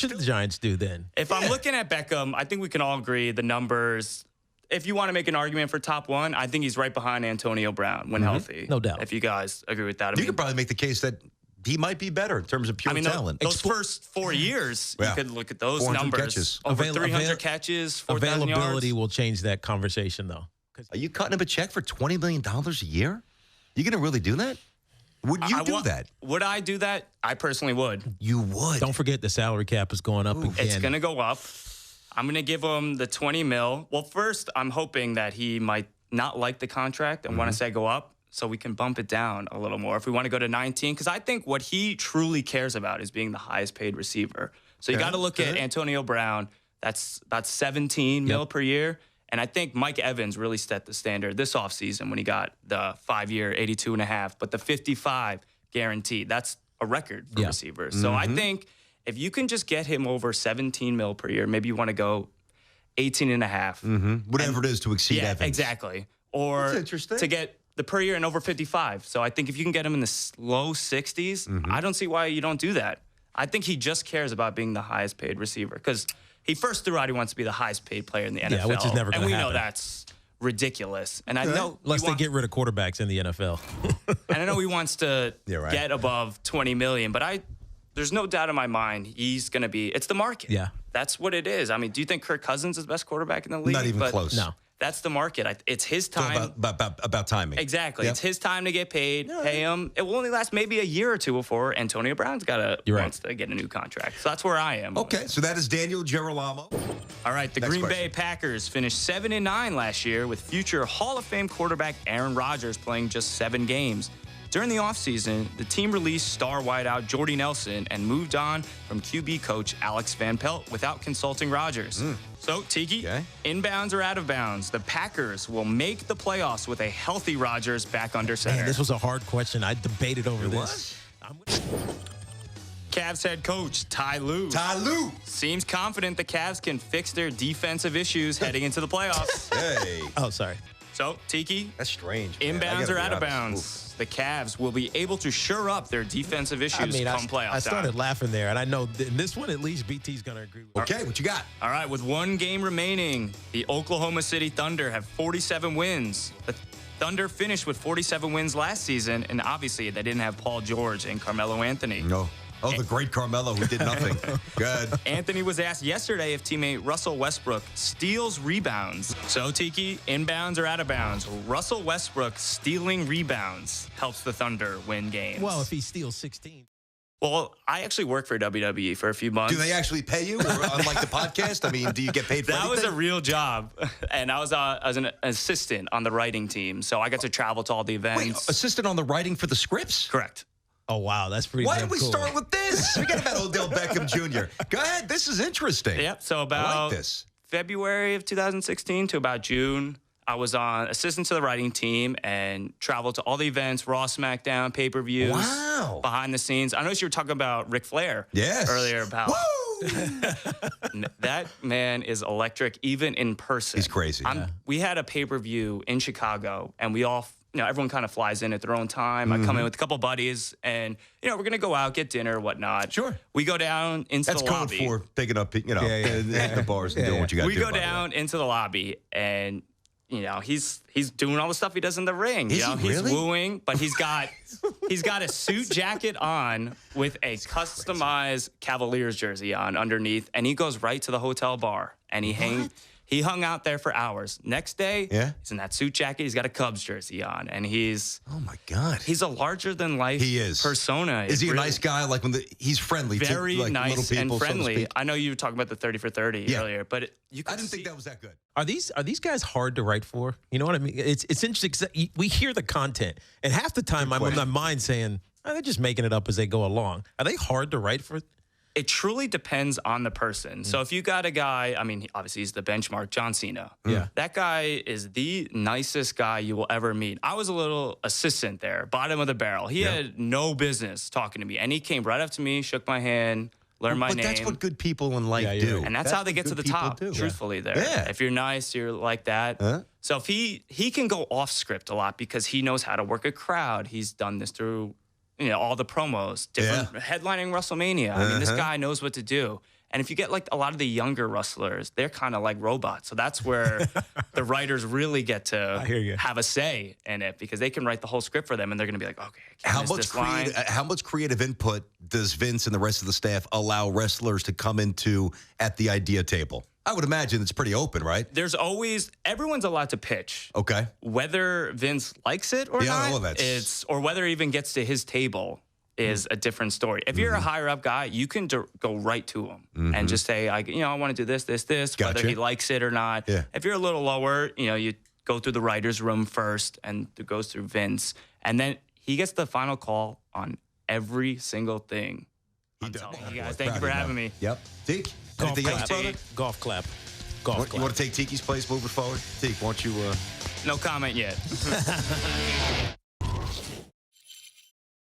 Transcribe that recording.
should the Giants do then? If I'm looking at Beckham, I think we can all agree the numbers. If you want to make an argument for top one, I think he's right behind Antonio Brown when healthy. No doubt. If you guys agree with that. You could probably make the case that he might be better in terms of pure talent. Those first 4 years, you could look at those numbers. Catches. Over 300 catches, 4,000 yards. Availability will change that conversation, though. Are you cutting him a check for $20 million a year? You going to really do that? Would you do that? Would I do that? I personally would. You would. Don't forget the salary cap is going up again. It's going to go up. I'm going to give him the $20 million. Well, first, I'm hoping that he might not like the contract and want to say go up so we can bump it down a little more if we want to go to 19. Because I think what he truly cares about is being the highest paid receiver. So you got to look at Antonio Brown. That's about $17 million per year. And I think Mike Evans really set the standard this offseason when he got the 5-year, 82.5, but the 55 guaranteed. That's a record for receivers. So I think if you can just get him over $17 million per year, maybe you want to go 18.5. Whatever it is to exceed Evans. Exactly. Or to get the per year and over 55. So I think if you can get him in the low 60s, I don't see why you don't do that. I think he just cares about being the highest paid receiver because he first threw out he wants to be the highest paid player in the NFL. Yeah, which is never going to happen. And we know that's ridiculous. And I know unless they get rid of quarterbacks in the NFL. And I know he wants to get above $20 million, but there's no doubt in my mind he's going to be. It's the market. Yeah, that's what it is. I mean, do you think Kirk Cousins is the best quarterback in the league? Not even close. No. That's the market. It's his time. So about timing. Exactly. Yep. It's his time to get paid. Pay him. It will only last maybe a year or two before Antonio Brown's wants to get a new contract. So that's where I am. Okay, so that is Daniel Girolamo. All right, the Green Bay Packers finished 7-9 last year with future Hall of Fame quarterback Aaron Rodgers playing just 7 games. During the offseason, the team released star wideout Jordy Nelson and moved on from QB coach Alex Van Pelt without consulting Rodgers. So, Tiki, inbounds or out of bounds, the Packers will make the playoffs with a healthy Rodgers back under center. Man, this was a hard question. I debated over this. Cavs head coach Ty Lue seems confident the Cavs can fix their defensive issues heading into the playoffs. Oh, sorry. So, Tiki, that's strange. Inbounds or out of bounds? The Cavs will be able to shore up their defensive issues come playoff I started laughing there, and I know in this one, at least, BT's going to agree with me. Okay, what you got? All right, with 1 game remaining, the Oklahoma City Thunder have 47 wins. The Thunder finished with 47 wins last season, and obviously they didn't have Paul George and Carmelo Anthony. No. Oh, the great Carmelo who did nothing. Good. Anthony was asked yesterday if teammate Russell Westbrook steals rebounds. So, Tiki, inbounds or out of bounds? Russell Westbrook stealing rebounds helps the Thunder win games. Well, if he steals 16. Well, I actually worked for WWE for a few months. Do they actually pay you, or unlike the podcast? I mean, do you get paid for that? anything? Was a real job, and I was an assistant on the writing team, so I got to travel to all the events. Wait, assistant on the writing for the scripts? Correct. Oh, wow. That's pretty Why damn did we cool. start with this? We got about Odell Beckham Jr. Go ahead. This is interesting. Yep. So about February of 2016 to about June, I was on assistant to the writing team and traveled to all the events, Raw, SmackDown, pay-per-views, behind the scenes. I noticed you were talking about Ric Flair earlier about that man is electric, even in person. He's crazy. We had a pay-per-view in Chicago, and we all everyone kind of flies in at their own time. I come in with a couple buddies, and, we're going to go out, get dinner, whatnot. Sure. We go down into the lobby. That's code for picking up, the bars and doing what you got to do. We go down into the lobby, and, he's doing all the stuff he does in the ring. Is he he's really? wooing, but he's got a suit jacket on with a customized Cavaliers jersey on underneath, and he goes right to the hotel bar, and he hung out there for hours. Next day, he's in that suit jacket. He's got a Cubs jersey on, and he's oh my god, he's a larger than life persona. Is he a nice guy? Like he's friendly, very to, like, nice little people, and friendly. So I know you were talking about the 30 for 30 earlier, but I didn't think that was that good. Are these guys hard to write for? You know what I mean? It's interesting because we hear the content, and half the time I'm in my mind saying, they're just making it up as they go along. Are they hard to write for? It truly depends on the person. So if you got a guy, obviously he's the benchmark, John Cena. Yeah. That guy is the nicest guy you will ever meet. I was a little assistant there, bottom of the barrel. He had no business talking to me. And he came right up to me, shook my hand, learned my name. But that's what good people in life do. And that's how they get to the top, truthfully, there. Yeah. If you're nice, you're like that. So if he can go off script a lot because he knows how to work a crowd. He's done this through all the promos, different headlining WrestleMania. This guy knows what to do. And if you get like a lot of the younger wrestlers, they're kind of like robots. So that's where the writers really get to have a say in it because they can write the whole script for them and they're going to be like, okay, I can't miss this line. How much creative input does Vince and the rest of the staff allow wrestlers to come into at the idea table? I would imagine it's pretty open, right? There's always, everyone's allowed to pitch. Okay. Whether Vince likes it or not, or whether it even gets to his table is a different story. If you're a higher up guy, you can go right to him and just say, I want to do this, whether he likes it or not. Yeah. If you're a little lower, you go through the writer's room first and it goes through Vince. And then he gets the final call on every single thing. I'm telling you guys, thank you for having me. Yep. Tiki, anything else, brother? Golf clap. You want to take Tiki's place moving forward? Tiki, why don't you... No comment yet.